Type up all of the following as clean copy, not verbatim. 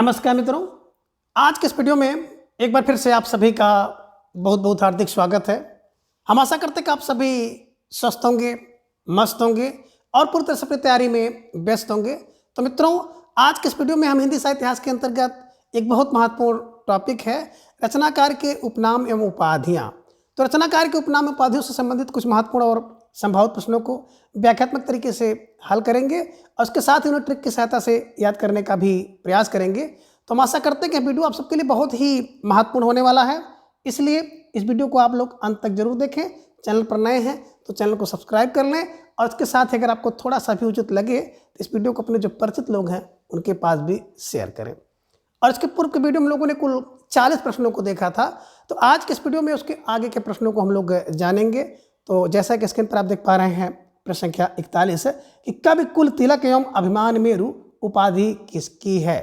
नमस्कार मित्रों, आज के इस वीडियो में एक बार फिर से आप सभी का बहुत बहुत हार्दिक स्वागत है। हम आशा करते हैं कि आप सभी स्वस्थ होंगे, मस्त होंगे और पूरी तरह से अपनी तैयारी में व्यस्त होंगे। तो मित्रों, आज के इस वीडियो में हम हिंदी साहित्य इतिहास के अंतर्गत एक बहुत महत्वपूर्ण टॉपिक है रचनाकार के उपनाम एवं उपाधियाँ। तो रचनाकार के उपनाम एवं उपाधियों से संबंधित कुछ महत्वपूर्ण और संभावित प्रश्नों को व्याख्यात्मक तरीके से हल करेंगे और उसके साथ ही उन्हें ट्रिक की सहायता से याद करने का भी प्रयास करेंगे। तो हम आशा करते हैं कि वीडियो आप सबके लिए बहुत ही महत्वपूर्ण होने वाला है, इसलिए इस वीडियो को आप लोग अंत तक जरूर देखें। चैनल पर नए हैं तो चैनल को सब्सक्राइब कर लें और इसके साथ ही अगर आपको थोड़ा सा भी उचित लगे तो इस वीडियो को अपने जो परिचित लोग हैं उनके पास भी शेयर करें। और इसके पूर्व के वीडियो में लोगों ने कुल 40 प्रश्नों को देखा था, तो आज के इस वीडियो में उसके आगे के प्रश्नों को हम लोग जानेंगे। तो जैसा कि स्क्रीन पर आप देख पा रहे हैं, प्रश्न संख्या 41 है कि कवि कुल तिलक एवं अभिमान मेरु उपाधि किसकी है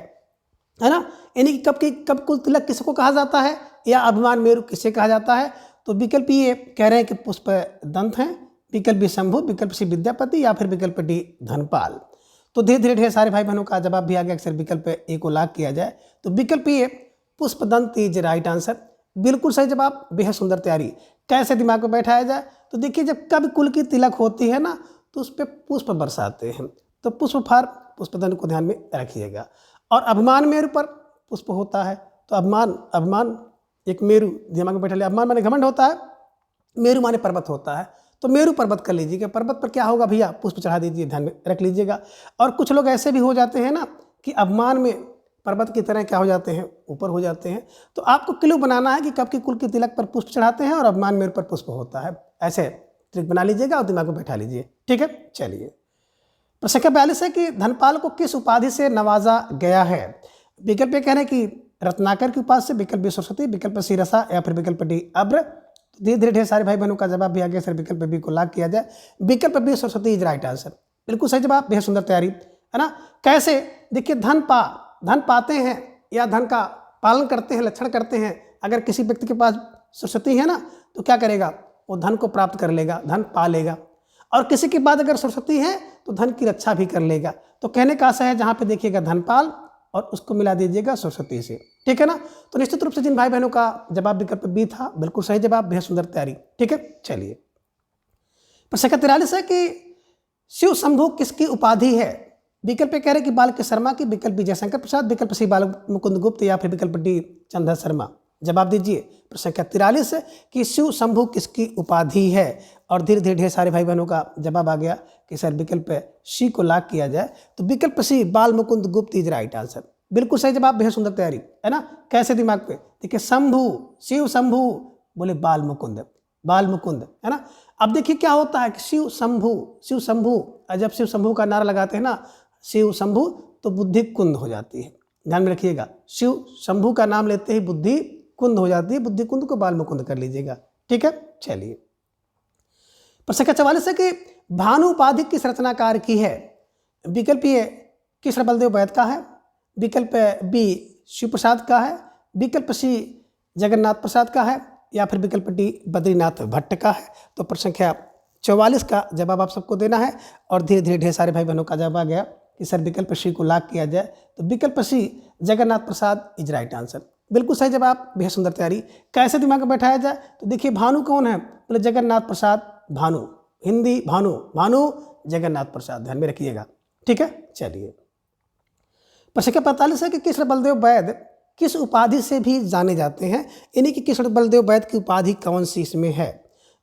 ना। यानी कि कब कुल तिलक किसको कहा जाता है या अभिमान मेरु किसे कहा जाता है। तो विकल्प ये कह रहे हैं कि पुष्प दंत हैं, विकल्प बी शंभु, विकल्प सी विद्यापति या फिर विकल्प डी धनपाल। तो धीरे धीरे ढेर सारे भाई बहनों का जवाब भी आ गया। अक्सर विकल्प ए को लॉक किया जाए तो विकल्प ये पुष्पदंत इज राइट आंसर, बिल्कुल सही जवाब। बेहद सुंदर तैयारी। कैसे दिमाग में बैठाया जाए तो देखिए, जब कवि कुल की तिलक होती है ना तो उस पर पुष्प बरसाते हैं, तो पुष्प फार पुष्पदंत को ध्यान में रखिएगा। और अभिमान मेरु पर पुष्प होता है, तो अभिमान एक मेरु दिमाग में बैठा लिया। अभिमान माने घमंड होता है, मेरु माने पर्वत होता है, तो मेरु पर्वत कर लीजिएगा। पर्वत पर क्या होगा भैया, पुष्प चढ़ा दीजिए, ध्यान में रख लीजिएगा। और कुछ लोग ऐसे भी हो जाते हैं ना कि अभिमान में पर्वत की तरह क्या हो जाते हैं, ऊपर हो जाते हैं। तो आपको क्लू बनाना है कि कब की कुल की तिलक पर पुष्प चढ़ाते हैं और अभिमान मेरु पर पुष्प होता है। ऐसे ट्रिक बना लीजिएगा और दिमाग में बैठा लीजिए, ठीक है। चलिए, प्रश्न संख्या 42 है कि धनपाल को किस उपाधि से नवाजा गया है। विकल्प ये कह रहे हैं कि रत्नाकर की उपाधि से, विकल्प बी सरस्वती, विकल्प सी रसा या फिर विकल्प डी अब्र। धीरे धीरे ढेर सारे भाई बहनों का जवाब भी आ गया। सर विकल्प बी को लॉक किया जाए, विकल्प B Saraswati is right answer, बिल्कुल सही जवाब। बेहद सुंदर तैयारी है ना। कैसे, देखिए, धन पाते हैं या धन का पालन करते हैं, लक्षण करते हैं। अगर किसी व्यक्ति के पास सरस्वती है ना तो क्या करेगा, वो धन को प्राप्त कर लेगा, धन पा लेगा। और किसी के बाद अगर सरस्वती है तो धन की रक्षा भी कर लेगा। तो कहने का आशय है जहाँ पे देखिएगा धनपाल और उसको मिला दीजिएगा सरस्वती से, ठीक है ना। तो निश्चित रूप से जिन भाई बहनों का जवाब विकल्प बी था, बिल्कुल सही जवाब। बेहद सुंदर तैयारी, ठीक है। चलिए, प्रश्न संख्या 43 है कि शिव शंभु किसकी उपाधि है। विकल्प कह रहे कि बालकृष्ण शर्मा की, विकल्प बी जयशंकर प्रसाद, विकल्प सी बाल मुकुंद गुप्त या फिर विकल्प डी चंद्र शर्मा। जवाब दीजिए। प्रश्न संख्या 43 कि शिव शंभु किसकी उपाधि है। और धीरे धीरे ढेर सारे भाई बहनों का जवाब आ गया कि सर विकल्प सी को लॉक किया जाए, तो विकल्प सी बाल मुकुंद गुप्त इज राइट आंसर, बिल्कुल सही जवाब। बेहद सुंदर तैयारी है ना। कैसे दिमाग पे देखिए, शंभु, शिव शंभु बोले बाल मुकुंद है ना। अब देखिए क्या होता है कि शिव शंभु, जब शिव शंभु का नारा लगाते हैं ना, शिव शंभु, तो बुद्धि कुंद हो जाती है। ध्यान में रखिएगा, शिव शंभु का नाम लेते ही बुद्धि कुंद हो जाती है, बुद्धि कुंद को बाल मुकुंद कर लीजिएगा, ठीक है। चलिए, प्रश्न संख्या 44 है कि भानु उपाधि किस रचनाकार की है। विकल्प ए कृष्ण बलदेव वैद्य का है, विकल्प बी शिव प्रसाद का है, विकल्प सी जगन्नाथ प्रसाद का है या फिर विकल्प डी बद्रीनाथ भट्ट का है। तो प्रश्न संख्या 44 का जवाब आप सबको देना है। और धीरे धीरे ढेर सारे भाई बहनों का जवाब आ गया कि सर विकल्प सी को लॉक किया जाए, तो विकल्प सी जगन्नाथ प्रसाद इज राइट आंसर, बिल्कुल सही जवाब। बेहद सुंदर तैयारी। कैसे दिमाग में बैठाया जाए तो देखिए, भानु कौन है, बोले जगन्नाथ प्रसाद भानु, हिंदी भानु जगन्नाथ प्रसाद, ध्यान में रखिएगा, ठीक है। चलिए, प्रश्न संख्या 45 है कि कृष्ण बलदेव वैद्य किस उपाधि से भी जाने जाते हैं। यानी कि कृष्ण बलदेव वैद्य की उपाधि कौन सी इसमें है।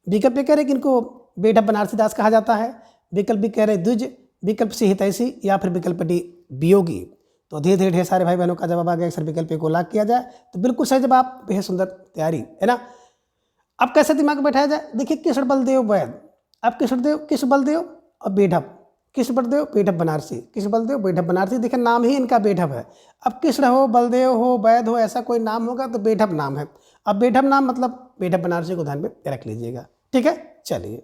विकल्प कह रहे कि इनको बेढा बनारसी दास कहा जाता है, विकल्प भी कह रहे द्विज, विकल्प सी हितैषी या फिर विकल्प डी वियोगी। तो धीरे धीरे ढेर सारे भाई बहनों का जवाब आ गया। सर विकल्प को लॉक किया जाए, तो बिल्कुल सही जवाब। बेहद सुंदर तैयारी है ना। अब कैसे दिमाग में बैठाया जाए, देखिए, कृष्ण बलदेव वैद्य, अब कृष्ण बलदेव और बेढप, कृष्ण बलदेव बेढप बनारसी, कृष्ण बलदेव बेढप बनारसी, देखिए नाम ही इनका बेढप है। अब कृष्ण हो, बलदेव हो, वैद्य हो, ऐसा कोई नाम होगा तो बेढप नाम है। अब बेढप नाम मतलब बेढप बनारसी को ध्यान में रख लीजिएगा, ठीक है। चलिए,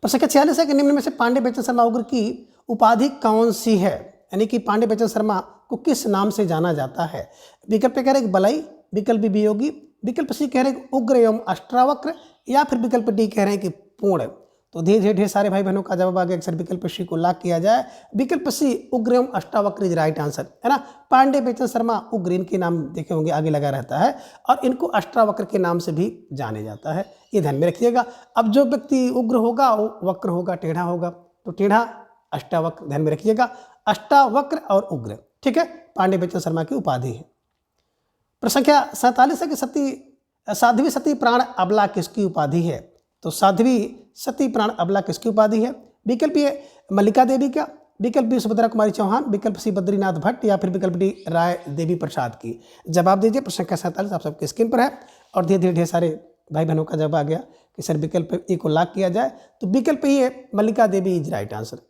प्रश्न संख्या 46 है कि निम्न में से पांडे बच्चन शर्मा उग्र की उपाधि कौन सी है। यानी कि पांडे बच्चन शर्मा को किस नाम से जाना जाता है। विकल्प कह रहे बलई, विकल्प बी वियोगी, विकल्प सी कह रहे उग्र एवं अष्टावक्र या फिर विकल्प डी कह रहे हैं कि पूर्ण। तो धीरे धीरे ढेर सारे भाई बहनों का जवाब आ गया। अक्सर विकल्प सी को लॉक किया जाए। विकल्प सी उग्र एवं अष्टावक्र इज राइट आंसर, है ना। पांडे बेचन शर्मा उग्र इनके नाम देखे होंगे आगे लगा रहता है, और इनको अष्टावक्र के नाम से भी जाने जाता है, ये ध्यान में रखिएगा। अब जो व्यक्ति उग्र होगा वो वक्र होगा, टेढ़ा होगा, तो टेढ़ा अष्टावक्र, ध्यान में रखिएगा। अष्टावक्र और उग्र, ठीक है, पांडे बेचन शर्मा की उपाधि है। प्रश्न संख्या 47 है कि साध्वी सती प्राण अबला किसकी उपाधि है। तो साध्वी सती प्राण अबला किसकी उपाधि है। विकल्प ए मल्लिका देवी का, विकल्प बी सुभद्रा कुमारी चौहान, विकल्प सी बद्रीनाथ भट्ट, या फिर विकल्प डी राय देवी प्रसाद की। जवाब दीजिए। प्रश्न संख्या 47 आप सबके स्क्रीन पर है, और धीरे धीरे ढेर सारे भाई बहनों का जवाब आ गया कि सर विकल्प ए को लॉक किया जाए। तो विकल्प ए मल्लिका देवी इज राइट आंसर।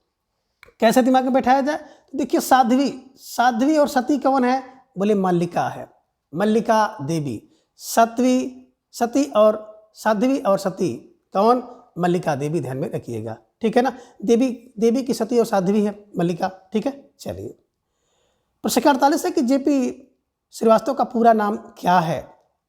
कैसे दिमाग में बैठाया जाए, तो देखिए साध्वी और सती कौन है, बोले मल्लिका है, मल्लिका देवी। सती और साध्वी और सती कौन, मल्लिका देवी, ध्यान में रखिएगा, ठीक है ना। देवी की सती और साध्वी है मल्लिका, ठीक है। चलिए प्रश्न 48 है कि जेपी श्रीवास्तव का पूरा नाम क्या है।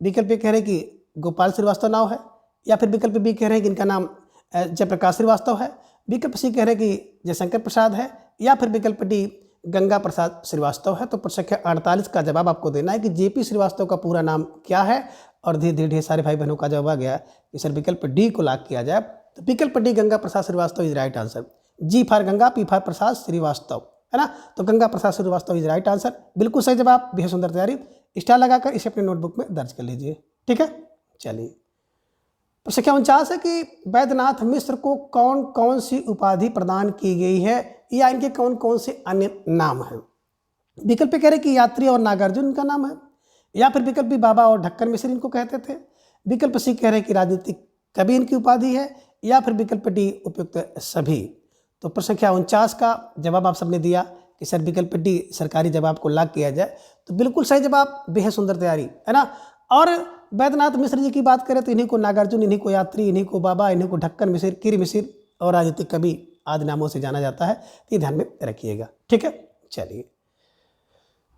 विकल्प ए कह रहे हैं कि गोपाल श्रीवास्तव नाम है, या फिर विकल्प बी कह रहे हैं कि इनका नाम जयप्रकाश श्रीवास्तव है, विकल्प सी कह रहे हैं कि जयशंकर प्रसाद है, या फिर विकल्प डी गंगा प्रसाद श्रीवास्तव है। तो प्रश्न संख्या 48 का जवाब आपको देना है कि जेपी श्रीवास्तव का पूरा नाम क्या है, और धीरे धीरे ढेर सारे भाई बहनों का जवाब आ गया कि सर विकल्प डी को लॉक किया जाए। तो विकल्प D Ganga Prasad Srivastava is right answer. G for Ganga, P for Prasad Srivastava, है ना। तो Ganga Prasad Srivastava is right answer, बिल्कुल सही जवाब, बेहद सुंदर तैयारी। स्टार लगाकर इसे अपने नोटबुक में दर्ज कर लीजिए, ठीक है। चलिए प्रश्न संख्या 49 है कि वैद्यनाथ मिश्र को कौन कौन सी उपाधि प्रदान की गई है, या इनके कौन कौन से अन्य नाम हैं। विकल्प कह रहे कि यात्री और नागार्जुन इनका नाम है, या फिर विकल्प बी बाबा और ढक्कन मिश्र इनको कहते थे, विकल्प सी कह रहे कि राजनीतिक कवि इनकी उपाधि है, या फिर विकल्प डी उपयुक्त सभी। तो प्रश्न संख्या 49 का जवाब आप सबने दिया कि सर विकल्प डी सरकारी जवाब को लॉक किया जाए। तो बिल्कुल सही जवाब, बेहद सुंदर तैयारी, है ना। और वैद्यनाथ मिश्र जी की बात करें तो इन्हीं को नागार्जुन, इन्हीं को यात्री, इन्हीं को बाबा, इन्हीं को ढक्कन मिश्र, किरी मिश्र और राजनीतिक कवि आदि नामों से जाना जाता है, ये ध्यान में रखिएगा, ठीक है। चलिए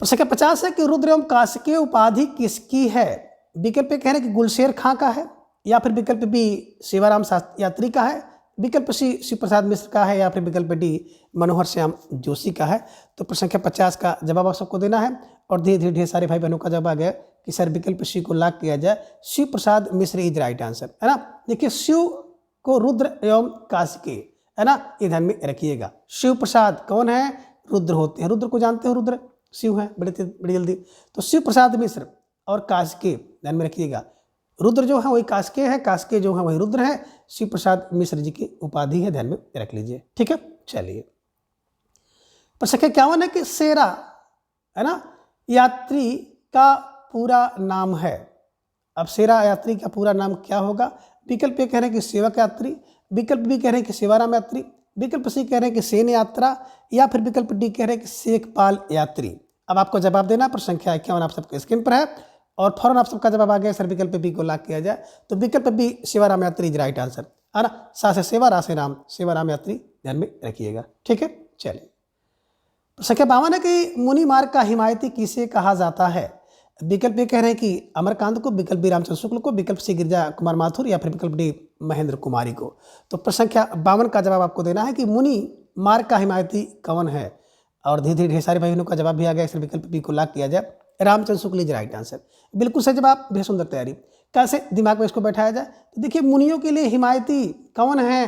प्रश्न संख्या 50 है कि रुद्र एवं कास्केय उपाधि किसकी है। विकल्प कह रहे हैं कि गुलशेर खां का है, या फिर विकल्प बी शिवाराम यात्री का है, विकल्प सी शिव प्रसाद मिश्र का है, या फिर विकल्प डी मनोहर श्याम जोशी का है। तो प्रश्न संख्या 50 का जवाब आप सबको देना है, और धीरे धीरे ढेर सारे भाई बहनों का जवाब आ गया कि सर विकल्प सी को लॉक किया जाए। Shiv Prasad Mishra is right answer, है ना। देखिए शिव को रुद्र एवं कास्केय, है ना, ये ध्यान में रखिएगा। शिव प्रसाद कौन है, रुद्र होते हैं, रुद्र को जानते हो, रुद्र शिव है, बड़ी जल्दी। तो शिव प्रसाद मिश्र और कास्केय, ध्यान में रखिएगा। रुद्र जो है वही कास्केय है, कास्केय जो है वही रुद्र है, शिव प्रसाद मिश्र जी की उपाधि है, ध्यान में रख लीजिए, ठीक है। चलिए प्रश्न संख्या 51 है कि सेरा, है ना, यात्री का पूरा नाम है। अब सेरा यात्री का पूरा नाम क्या होगा। विकल्प ए कह रहे हैं कि सेवक यात्री, विकल्प बी कह रहे हैं कि सेवाराम यात्री, विकल्प सी कह रहे हैं कि सेन यात्रा, या फिर विकल्प डी कह रहे हैं कि शेखपाल यात्री। अब आपको जवाब देना। प्रश्न संख्या 51 आप सबके स्क्रीन पर है, और फौरन आप सबका जवाब आ गया सर विकल्प बी को लॉक किया जाए। तो विकल्प बी सेवाराम यात्री इज राइट आंसर, है ना। सा से सेवा, रा से राम, सेवाराम यात्री, ध्यान में रखिएगा, ठीक है। चलिए प्रश्न संख्या 52 है कि मुनि मार्ग का हिमायती किसे कहा जाता है। विकल्प ए कह रहे हैं कि अमरकांत को, विकल्प बी रामचंद्र शुक्ल को, विकल्प सी गिरिजा कुमार माथुर, या फिर विकल्प डी महेंद्र कुमारी को। तो प्रश्न संख्या 52 का जवाब आपको देना है कि मुनि मार्ग का हिमायती कौन है, और धीरे धीरे ढेर सारे भाइयों का जवाब भी आ गया, इसलिए विकल्प बी को लॉक किया जाए। Ramchandra Shukla is right answer, बिल्कुल सही जवाब, बेहद सुंदर तैयारी। कैसे दिमाग में इसको बैठाया जाए, तो देखिए मुनियों के लिए हिमायती कौन है,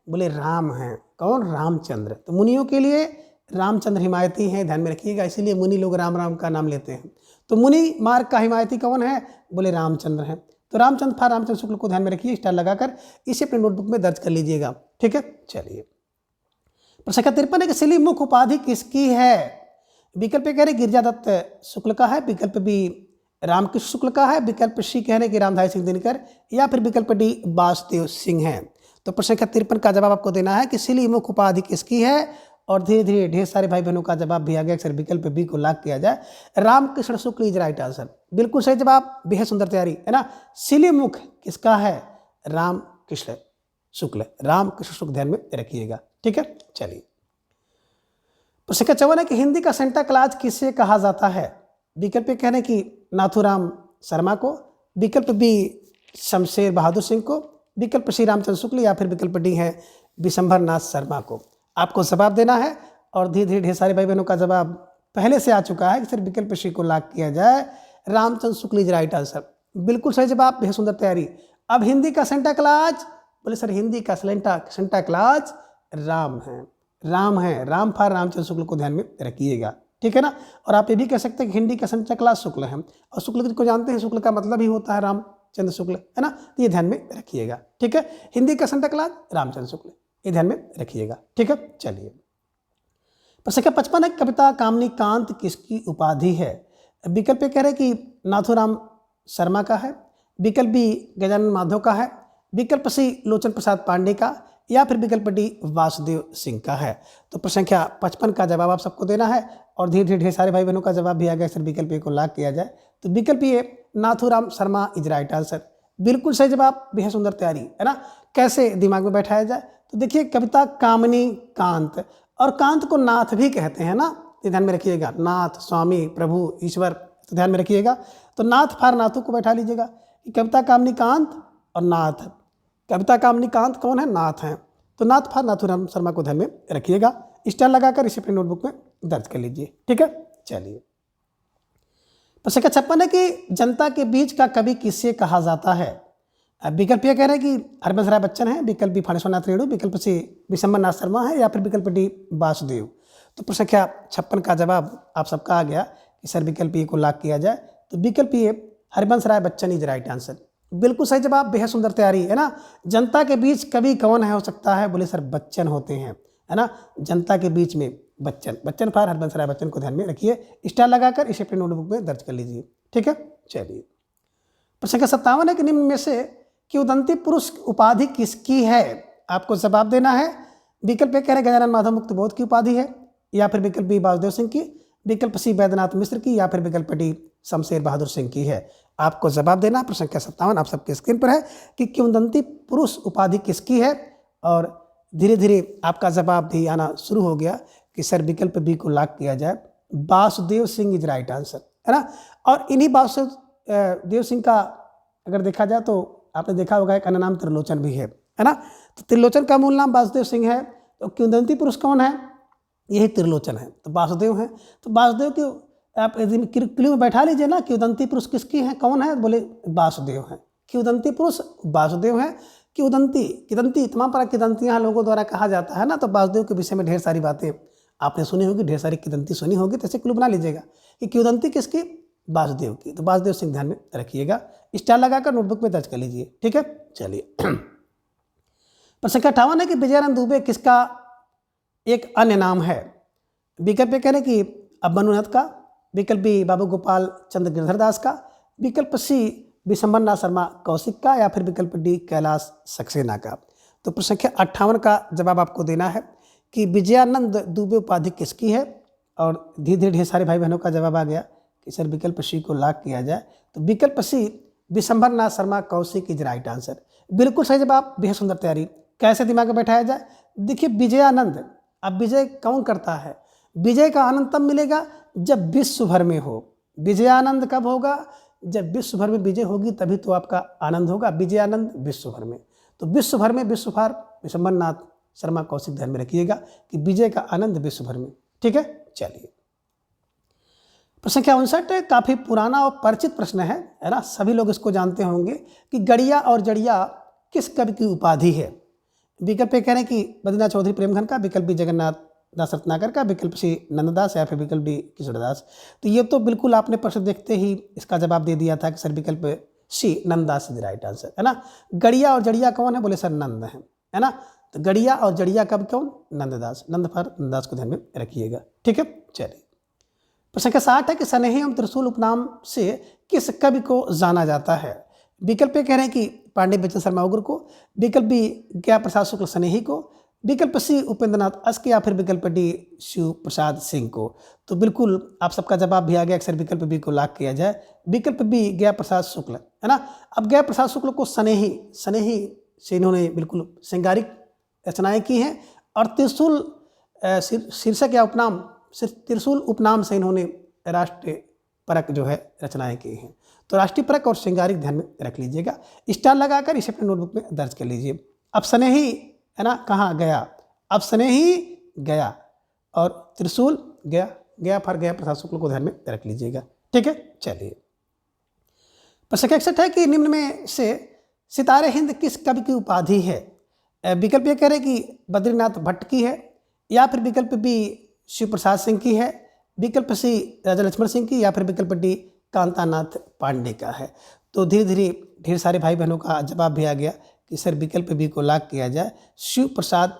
बोले राम है, कौन, रामचंद्र। तो मुनियों के लिए रामचंद्र हिमायती हैं, ध्यान में रखिएगा, इसीलिए मुनि लोग राम राम का नाम लेते हैं। तो मुनि मार्ग का हिमायती कौन है, बोले रामचंद्र हैं। तो रामचंद्र फॉर रामचंद्र शुक्ल को ध्यान में रखिए, स्टार लगाकर इसे अपने नोटबुक में दर्ज कर लीजिएगा, ठीक है। चलिए प्रश्न संख्या 53 है कि सिली मुख उपाधि किसकी है। विकल्प कह रहे गिरिजा दत्त शुक्ल का है, विकल्प बी रामकृष्ण शुक्ल का है, विकल्प सी कह रहे कि रामधारी सिंह दिनकर, या फिर विकल्प डी वासुदेव सिंह है। तो प्रश्न संख्या 53 का जवाब आपको देना है कि सिली मुख उपाधि किसकी है, और धीरे धीरे ढेर सारे भाई बहनों का जवाब भी आ गया, अक्सर विकल्प बी को लॉक किया जाए। रामकृष्ण शुक्ल इज राइट आंसर, बिल्कुल सही जवाब, बेहद सुंदर तैयारी, है ना। सिली मुख किसका है, रामकृष्ण शुक्ल, रामकृष्ण शुक्ल, ध्यान में रखिएगा, ठीक है। चलिए प्रश्न संख्या 54 है कि हिंदी का सेंटा क्लाज किसे कहा जाता है। विकल्प कह रहे हैं कि नाथूराम शर्मा को, विकल्प बी शमशेर बहादुर सिंह को, विकल्प श्री रामचंद्र शुक्ल या फिर विकल्प डी है विशंभर नाथ शर्मा को। आपको जवाब देना है और धीरे धीरे ढेर सारे भाई बहनों का जवाब पहले से आ चुका है कि सर विकल्प श्री को लॉक किया जाए, Ramchandra Shukla is right answer. बिल्कुल सही जवाब, बेहद सुंदर तैयारी। अब हिंदी का सेंटा क्लाज, बोले सर हिंदी का सेंटा क्लाज राम है, राम है, राम फॉर रामचंद्र शुक्ल को ध्यान में रखिएगा, ठीक है ना। और आप ये भी कह सकते हैं कि हिंदी का सेंटा क्लाज शुक्ल है, और शुक्ल को जानते हैं, शुक्ल का मतलब ही होता है रामचंद्र शुक्ल, है ना, तो ये ध्यान में रखिएगा, ठीक है। हिंदी का सेंटा क्लाज रामचंद्र शुक्ल, ये ध्यान में रखिएगा, ठीक है। चलिए प्रश्न संख्या 55 है, कविता कामनी कांत किसकी उपाधि है। विकल्प ए कह रहे कि नाथूराम शर्मा का है, विकल्प बी गजानन माधव का है, विकल्प सी लोचन प्रसाद पांडे का, या फिर विकल्प डी वासुदेव सिंह का है। तो प्रश्न संख्या 55 का जवाब आप सबको देना है और धीरे धीरे ढेर सारे भाई बहनों का जवाब भी आ गया सर विकल्प ए को लॉक किया जाए। तो विकल्प A Nathuram Sharma is right answer, बिल्कुल सही जवाब, बेहद सुंदर तैयारी, है ना। कैसे दिमाग में बैठाया जाए, तो देखिए कविता कामनी कांत, और कांत को नाथ भी कहते हैं ना, ये ध्यान में रखिएगा, नाथ स्वामी प्रभु ईश्वर, तो ध्यान में रखिएगा। तो नाथ फार नाथों को बैठा लीजिएगा कि कविता कामनी कांत और नाथ, कविता कामनी कांत कौन है, नाथ हैं, तो नाथ फार नाथूराम शर्मा को ध्यान में रखिएगा। स्टार लगाकर इसे अपनी नोटबुक में दर्ज कर लीजिए, ठीक है। चलिए प्रश्न संख्या 56 है कि जनता के बीच का कवि किसे कहा जाता है। अब विकल्प ये कह रहे हैं कि हरबंस राय बच्चन है, विकल्प बी फणेश्वरनाथ रेणु, विकल्प सी विशंबर नाथ शर्मा है, या फिर विकल्प डी वासुदेव। तो प्रश्न संख्या 56 का जवाब आप सबका आ गया कि सर विकल्प ए को लॉक किया जाए। तो विकल्प ए Harbans Rai Bachchan is right answer, बिल्कुल सही जवाब, बेहद सुंदर तैयारी, है ना। जनता के बीच कवि कौन है हो सकता है, बोले सर बच्चन होते हैं, है ना। जनता के बीच में बच्चन, बच्चन फार हरबंस राय बच्चन को ध्यान में रखिए, स्टार लगाकर इसे अपनी नोटबुक में दर्ज कर लीजिए, ठीक है। चलिए प्रश्न संख्या 57 है कि निम्न में से किंवदंती पुरुष उपाधि किसकी है। आपको जवाब देना है। विकल्प ए कह रहे गजानन माधव मुक्त बोध की उपाधि है, या फिर विकल्प बी वासुदेव सिंह की, विकल्प सी बैद्यनाथ मिश्र की, या फिर विकल्प डी शमशेर बहादुर सिंह की है। आपको जवाब देना। प्रश्न संख्या 57 आप सबके स्क्रीन पर है कि किंवदंती पुरुष उपाधि किसकी है, और धीरे धीरे आपका जवाब भी आना शुरू हो गया कि सर विकल्प बी को लॉक किया जाए, Vasudev Singh is right answer, है ना। और इन्हीं वासुदेव सिंह का अगर देखा जाए तो आपने देखा होगा एक अन्य नाम त्रिलोचन भी है ना। तो त्रिलोचन का मूल नाम वासुदेव सिंह है, तो किंवदंती पुरुष कौन है, यही त्रिलोचन है, तो वासुदेव हैं। तो वासुदेव के आप क्लियो में बैठा लीजिए ना, किंवदंती पुरुष किसकी हैं, कौन है, बोले वासुदेव हैं, किंवदंती पुरुष वासुदेव हैं। किंवदंती तमाम प्रकार की किंवदंतियाँ लोगों द्वारा कहा जाता है ना, तो वासुदेव के विषय में ढेर सारी बातें आपने सुनी होगी, ढेर सारी किंवदंती सुनी होगी, तो ऐसे क्लियो बना लीजिएगा कि किंवदंती किसकी, वासुदेव की। तो वासुदेव सिंह ध्यान में रखिएगा, स्टार लगाकर नोटबुक में दर्ज कर लीजिए, ठीक है। चलिए प्रश्न संख्या 58 है कि विजयानंद दुबे किसका एक अन्य नाम है। विकल्प कह रहे कि अबनुनाथ का, विकल्प बी बाबू गोपाल चंद्र गिरधर दास का, विकल्प सी विशंबर नाथ शर्मा कौशिक का, या फिर विकल्प डी कैलाश सक्सेना का। तो प्रश्न संख्या 58 का जवाब आपको देना है कि विजयानंद दुबे उपाधि किसकी है, और धीरे धीरे ढेर सारे भाई बहनों का जवाब आ गया कि सर विकल्प सी को लॉक किया जाए। तो विकल्प C Vishambar Nath Sharma Kaushik is right answer, बिल्कुल सही जवाब, बेहद सुंदर तैयारी। कैसे दिमाग में बैठाया जाए, देखिए विजयानंद, अब विजय कौन करता है, विजय का आनंद तब मिलेगा जब विश्व भर में हो। विजयानंद कब होगा, जब विश्व भर में विजय होगी, तभी तो आपका आनंद होगा। विजयानंद विश्व भर में, तो विश्व भर में विश्व फार विशंबर नाथ शर्मा कौशिक, ध्यान में रखिएगा कि विजय का आनंद विश्व भर में, ठीक है। चलिए प्रश्न संख्या 59 काफ़ी पुराना और परिचित प्रश्न है ना, सभी लोग इसको जानते होंगे कि गड़िया और जड़िया किस कवि की उपाधि है। विकल्प कह रहे हैं कि बद्रीनाथ चौधरी प्रेमघन का, विकल्प बी जगन्नाथ दास रत्नाकर का, विकल्प सी नंददास, या फिर विकल्प डी किशोरदास। तो ये तो बिल्कुल आपने प्रश्न देखते ही इसका जवाब दे दिया था कि सर विकल्प सी नंददास इज राइट आंसर, है ना। गड़िया और जड़िया कौन है, बोले सर नंद है ना। तो गड़िया और जड़िया कब कौन, नंददास, नंद फर नंददास को ध्यान में रखिएगा, ठीक है। चलिए प्रश्न संख्या 60 है कि स्नेही एवं त्रिशूल उपनाम से किस कवि को जाना जाता है। विकल्प कह रहे हैं कि पांडे बच्चन शर्मा उग्र को, विकल्प बी ज्ञा प्रसाद शुक्ल स्नेही को, विकल्प सी उपेंद्र नाथ अश्क, या फिर विकल्प डी शिव प्रसाद सिंह को। तो बिल्कुल आप सबका जवाब भी आ गया, अक्सर विकल्प बी को लॉक किया जाए, विकल्प बी ज्ञा प्रसाद शुक्ल, है ना। अब ज्ञा प्रसाद शुक्ल को स्नेही से इन्होंने बिल्कुल श्रृंगारिक रचनाएं की हैं, और त्रिशूल शीर्षक या उपनाम, त्रिशूल उपनाम से इन्होंने राष्ट्रीय परक जो है रचनाएं की हैं। तो राष्ट्रीय परक और श्रृंगारिक ध्यान में रख लीजिएगा। स्टार लगाकर इसे अपने नोटबुक में दर्ज कर लीजिए। अब स्नेही है ना, कहाँ गया, अब स्नेही गया, और त्रिशूल गया, गया फर गया प्रसाद शुक्ल को ध्यान में रख लीजिएगा। ठीक है, चलिए। प्रश्न 61 है कि निम्न में से सितारे हिंद किस कवि की उपाधि है? विकल्प ये कह रहे कि बद्रीनाथ भट्ट की है, या फिर विकल्प बी शिव प्रसाद सिंह की है, विकल्प सी राजा लक्ष्मण सिंह की, या फिर विकल्प डी कांतानाथ पांडे का है। तो धीरे धीरे ढेर सारे भाई बहनों का जवाब भी आ गया कि सर विकल्प बी को लॉक किया जाए। शिव प्रसाद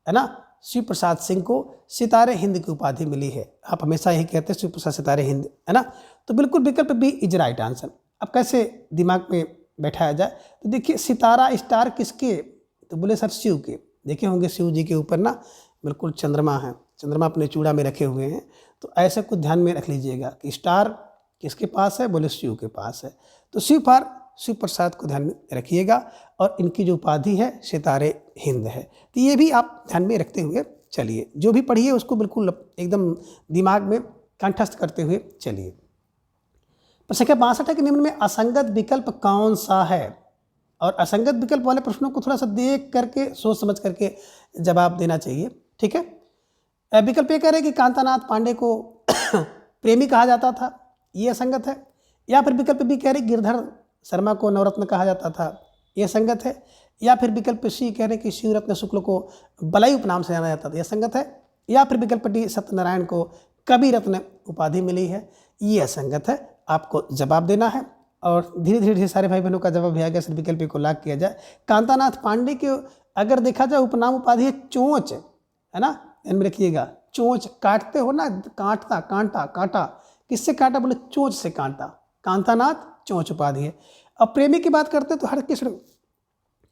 है ना, शिव प्रसाद सिंह को सितारे हिंद की उपाधि मिली है। आप हमेशा यही कहते हैं शिव प्रसाद सितारे हिंद, है ना। तो बिल्कुल विकल्प बी इज राइट आंसर। अब कैसे दिमाग में बैठाया जाए? तो देखिए, सितारा स्टार किसके? तो बोले सर शिव के। देखे होंगे शिव जी के ऊपर ना बिल्कुल चंद्रमा है, चंद्रमा अपने चूड़ा में रखे हुए हैं। तो ऐसे कुछ ध्यान में रख लीजिएगा कि स्टार किसके पास है? बोले शिव के पास है। तो शिव प्रसाद को ध्यान में रखिएगा, और इनकी जो उपाधि है सितारे हिंद है। तो ये भी आप ध्यान में रखते हुए चलिए, जो भी पढ़िए उसको बिल्कुल एकदम दिमाग में कंठस्थ करते हुए चलिए। प्रश्न 62 है कि निम्न में असंगत विकल्प कौन सा है? और असंगत विकल्प वाले प्रश्नों को थोड़ा सा देख करके सोच समझ करके जवाब देना चाहिए। ठीक है। विकल्प ये कह रहे हैं कि कांतानाथ पांडे को प्रेमी कहा जाता था, ये असंगत है। या फिर विकल्प बी कह रहे गिरधर शर्मा को नवरत्न कहा जाता था, ये संगत है। या फिर विकल्प सी कह रहे कि शिवरत्न शुक्ल को बलई उपनाम से जाना जाता था, यह संगत है। या फिर विकल्प डी सत्यनारायण को कवि रत्न उपाधि मिली है, ये असंगत है। आपको जवाब देना है, और धीरे धीरे ढेर सारे भाई बहनों का जवाब भी आ गया। सर विकल्प को लॉक किया जाए। कांतानाथ पांडे के अगर देखा जाए उपनाम उपाधि है चोंच, है ना, ध्यान में रखिएगा। चोंच काटते हो ना, कांटता कांटा कांटा, किससे कांटा? बोले चोंच से कांटा। कांतानाथ चोंच उपाधि है। अब प्रेमी की बात करते हैं तो हरकृष्ण,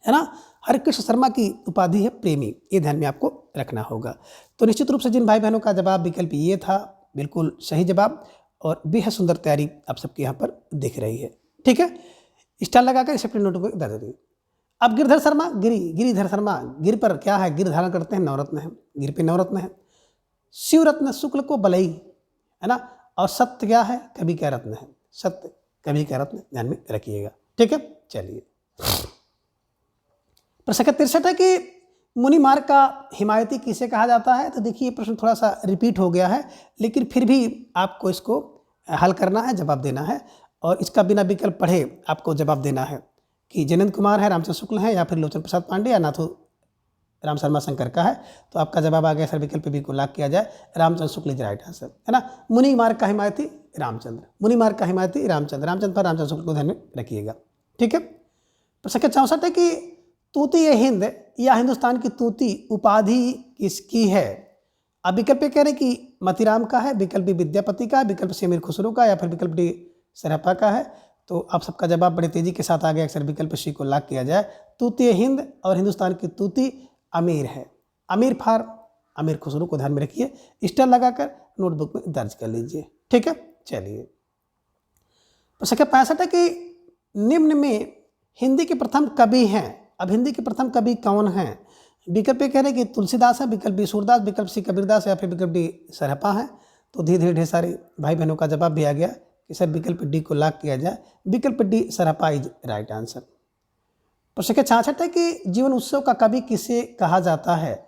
है ना, हरकृष्ण शर्मा की उपाधि है प्रेमी, ये ध्यान में आपको रखना होगा। तो निश्चित रूप से जिन भाई बहनों का जवाब विकल्प ये था, बिल्कुल सही जवाब, और बेहद सुंदर तैयारी आप सबकी यहाँ पर दिख रही है। ठीक है, स्टार लगाकर इसे अपने नोटबुक में दर्ज करिए। अब गिरधर शर्मा, गिरिधर शर्मा, गिर पर क्या है? गिर धारण करते हैं, नवरत्न है, गिर पे नवरत्न है। शिवरत्न शुक्ल को बलई, है ना, और सत्य क्या है? कवि का रत्न है, सत्य कवि का रत्न, ध्यान में रखिएगा। ठीक है, चलिए। प्रश्न 63 है कि मुनि मार्ग का हिमायती किसे कहा जाता है? तो देखिए, प्रश्न थोड़ा सा रिपीट हो गया है, लेकिन फिर भी आपको इसको हल करना है, जवाब देना है, और इसका बिना विकल्प पढ़े आपको जवाब देना है कि जयनंद कुमार है, रामचंद्र शुक्ल है, या फिर लोचन प्रसाद पांडे, या नाथू राम शर्मा शंकर का है। तो आपका जवाब आ गया सर विकल्प बी को लॉक किया जाए, Ramchandra Shukla is right answer, है ना। मुनि मार्ग का हिमायती रामचंद्र, मुनि मार्ग का हिमायती रामचंद्र, रामचंद्र पर रामचंद्र शुक्ल को ध्यान में रखिएगा। ठीक है। प्रश्न 64 है कि तूती ए हिंद या हिंदुस्तान की तूती उपाधि किसकी है? अब विकल्प कह रहे कि मतीराम का है, विकल्प बी विद्यापति का है, विकल्प सी अमीर खुसरो का, या फिर विकल्प डी सरहपा का है। तो आप सबका जवाब बड़े तेजी के साथ आ गया, अक्सर विकल्प सी को लॉक किया जाए। तूती हिंद और हिंदुस्तान की तूती अमीर है, अमीर फार अमीर खुसरो को ध्यान में रखिए, स्टार लगाकर नोटबुक में दर्ज कर लीजिए। ठीक है, चलिए। प्रश्न 65 है कि निम्न में हिंदी के प्रथम कवि हैं। अब हिंदी के प्रथम कवि कौन हैं? विकल्प कह रहे कि तुलसीदास है, विकल्प बी सूरदास, विकल्प सी कबीरदास, या फिर विकल्प डी सरहपा है। तो धीरे धीरे ढेर सारे भाई बहनों का जवाब भी आ गया कि सर विकल्प डी को लॉक किया जाए, विकल्प D Sarahapa is right answer. प्रश्न 66 है कि जीवन उत्सव का कवि किसे कहा जाता है?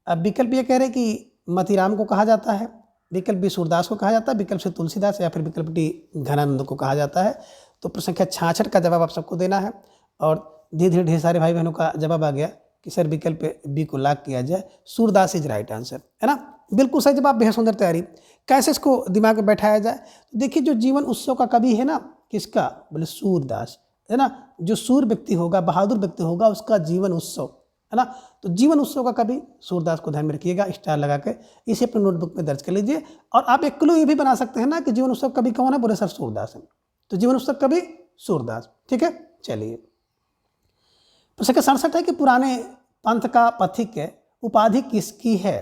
अब विकल्प ये कह रहे कि मतीराम को कहा जाता है, विकल्प बी सूरदास को कहा जाता है, विकल्प से तुलसीदास, या फिर विकल्प डी घनानंद को कहा जाता है। तो प्रश्न 66 का जवाब आप सबको देना है, और धीरे धीरे ढेर सारे भाई बहनों का जवाब आ गया कि सर विकल्प बी को लॉक किया जाए, सूरदास इज राइट आंसर, है ना। बिल्कुल सही जवाब, बेहद सुंदर तैयारी। कैसे इसको दिमाग में बैठाया जाए? तो देखिए, जो जीवन उत्सव का कवि है ना, किसका? बोले सूरदास, है ना। जो सूर व्यक्ति होगा, बहादुर व्यक्ति होगा, उसका जीवन उत्सव, है ना। तो जीवन उत्सव का कवि सूरदास को ध्यान में रखिएगा, स्टार लगा के इसे अपने नोटबुक में दर्ज कर लीजिए। और आप एक क्लू ये भी बना सकते हैं ना कि जीवन उत्सव कवि कौन है? बोले सर सूरदास है, तो जीवन उत्सव कवि सूरदास। ठीक है, चलिए। प्रश्न 67 है कि पुराने पंथ का पथिक उपाधि किसकी है?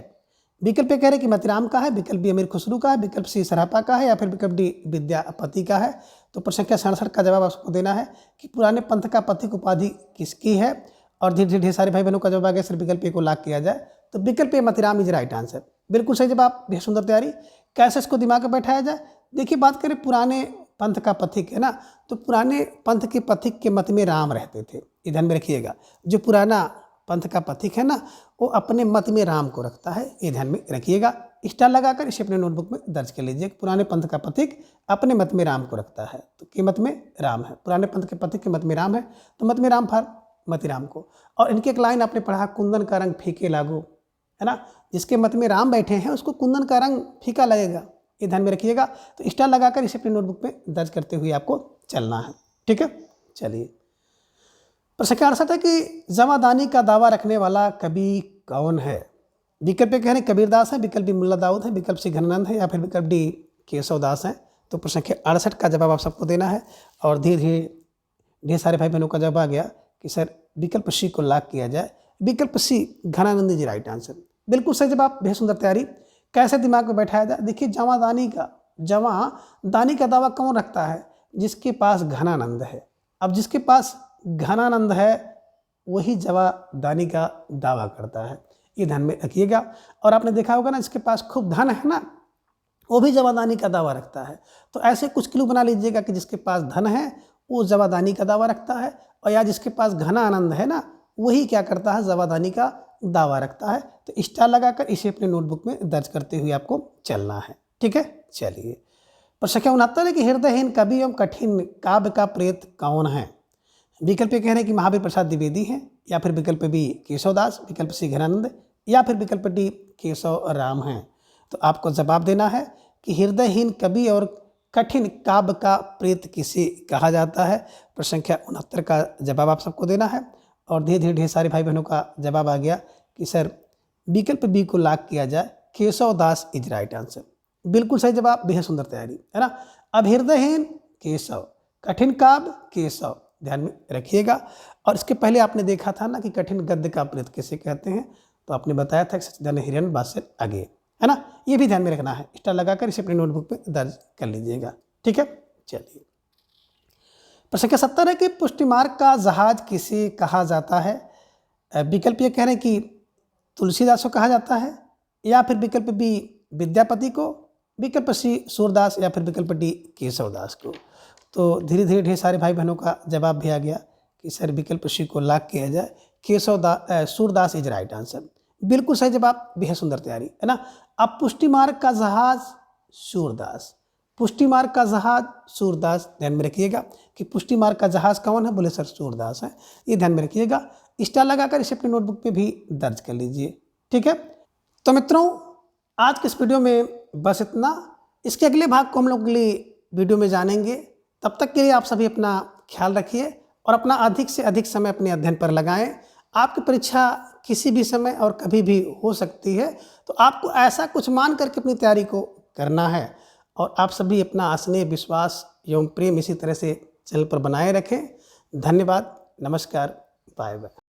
विकल्प कह रहे कि मतीराम का है, विकल्प बी अमीर खुसरो का है, विकल्प सी सरहपा का है, या फिर विकल्प डी विद्यापति का है। तो प्रश्न 67 का जवाब आपको देना है कि पुराने पंथ का पथिक उपाधि किसकी है, और धीरे धीरे ढेर सारे भाई बहनों का जवाब आ गया, सर विकल्प ए को लॉक किया जाए। तो विकल्प ए मतीराम इज राइट आंसर, बिल्कुल सही जवाब, बेहद सुंदर तैयारी। कैसे इसको दिमाग में बैठाया जाए? देखिए बात करें पुराने पंथ का पथिक है ना, तो पुराने पंथ के पथिक के मत में राम रहते थे, ये ध्यान में रखिएगा। जो पुराना पंथ का पथिक है ना, वो अपने मत में राम को रखता है, ये ध्यान में रखिएगा। स्टार लगाकर इसे अपने नोटबुक में दर्ज कर लीजिए। पुराने पंथ का पथिक अपने मत में राम को रखता है, तो के मत में राम है, पुराने पंथ के पथिक के मत में राम है, तो मत में राम फॉर मतिराम को। और इनके एक लाइन आपने पढ़ा, कुंदन का रंग फीके लागू, है ना, जिसके मत में राम बैठे हैं उसको कुंदन का रंग फीका लगेगा, ये ध्यान में रखिएगा। तो स्टार लगाकर इसे अपनी नोटबुक में दर्ज करते हुए आपको चलना है, ठीक है। चलिए, प्रश्न संख्या 68 है कि जमादानी का दावा रखने वाला कवि कौन है? विकल्प कह रहे हैं कबीरदास है, विकल्प बी मुल्ला दाऊद है, विकल्प सी घनानंद है, या फिर विकल्प डी केशवदास है। तो प्रश्न संख्या 68 का जवाब आप सबको देना है। और धीरे धीरे ढेर सारे भाई बहनों का जवाब आ गया कि सर विकल्प सी को लॉक किया जाए। विकल्प सी घनानंद जी राइट आंसर, बिल्कुल सही जवाब, बेहद सुंदर तैयारी। कैसे दिमाग में बैठाया जाए? देखिए, जमादानी का दावा कौन रखता है? जिसके पास घनानंद है। अब जिसके पास घनानंद है वही जमादानी का दावा करता है, ये ध्यान में रखिएगा। और आपने देखा होगा ना, जिसके पास खूब धन है ना, वो भी जमादानी का दावा रखता है। तो ऐसे कुछ क्लू बना लीजिएगा कि जिसके पास धन है वो जमादानी का दावा रखता है, और या जिसके पास घना आनंद है ना, वही क्या करता है, जमादानी का दावा रखता है। तो स्टार लगाकर इसे अपने नोटबुक में दर्ज करते हुए आपको चलना है, ठीक है। चलिए, प्रश्न संख्या 69 है कि हृदयहीन कवि एवं कठिन काव्य का प्रेत कौन है? विकल्प कह रहे हैं कि महावीर प्रसाद द्विवेदी हैं, या फिर विकल्प बी केशवदास, विकल्प सी घनानंद, या फिर विकल्प डी केशव राम हैं। तो आपको जवाब देना है कि हृदयहीन कवि और कठिन काव्य का प्रेत किसे कहा जाता है। प्रश्न संख्या 69 का जवाब आप सबको देना है। और धीरे धीरे ढेर सारे भाई बहनों का जवाब आ गया कि सर विकल्प बी को लॉक किया जाए, केशवदास इज राइट आंसर, बिल्कुल सही जवाब, बेहद सुंदर तैयारी, है ना। अब हृदयहीन केशव, कठिन काव्य केशव, ध्यान में रखिएगा। और इसके पहले आपने देखा था ना कि कठिन गद्य का प्रेत किसे कहते हैं, तो आपने बताया था कि सच्चिदानंद हिरण्य बात से आगे, है ना, ये भी ध्यान में रखना है। स्टार लगाकर इसे अपनी नोटबुक में दर्ज कर लीजिएगा, ठीक है। चलिए, प्रश्न संख्या 70 है कि पुष्टिमार्ग का जहाज किसे कहा जाता है? विकल्प ये कह रहे हैं कि तुलसीदास को कहा जाता है, या फिर विकल्प बी विद्यापति को, विकल्प सी सूरदास, या फिर विकल्प डी केशवदास को। तो धीरे धीरे ढेर सारे भाई बहनों का जवाब भी आ गया कि सर विकल्प सी को लॉक किया जाए, सूरदास इज राइट आंसर, बिल्कुल सही जवाब, बेहद सुंदर तैयारी, है ना। अब पुष्टिमार्ग का जहाज सूरदास, पुष्टिमार्ग का जहाज सूरदास, ध्यान में रखिएगा कि पुष्टिमार्ग का जहाज कौन है, बोले सर सूरदास है, ये ध्यान में रखिएगा। स्टार लगाकर इसे अपनी नोटबुक पे भी दर्ज कर लीजिए, ठीक है। तो मित्रों, आज के इस वीडियो में बस इतना। इसके अगले भाग को हम लोग अगली वीडियो में जानेंगे। तब तक के लिए आप सभी अपना ख्याल रखिए और अपना अधिक से अधिक समय अपने अध्ययन पर लगाएं। आपकी परीक्षा किसी भी समय और कभी भी हो सकती है, तो आपको ऐसा कुछ मान करके अपनी तैयारी को करना है। और आप सभी अपना स्नेह, विश्वास एवं प्रेम इसी तरह से चैनल पर बनाए रखें। धन्यवाद, नमस्कार, बाय बाय।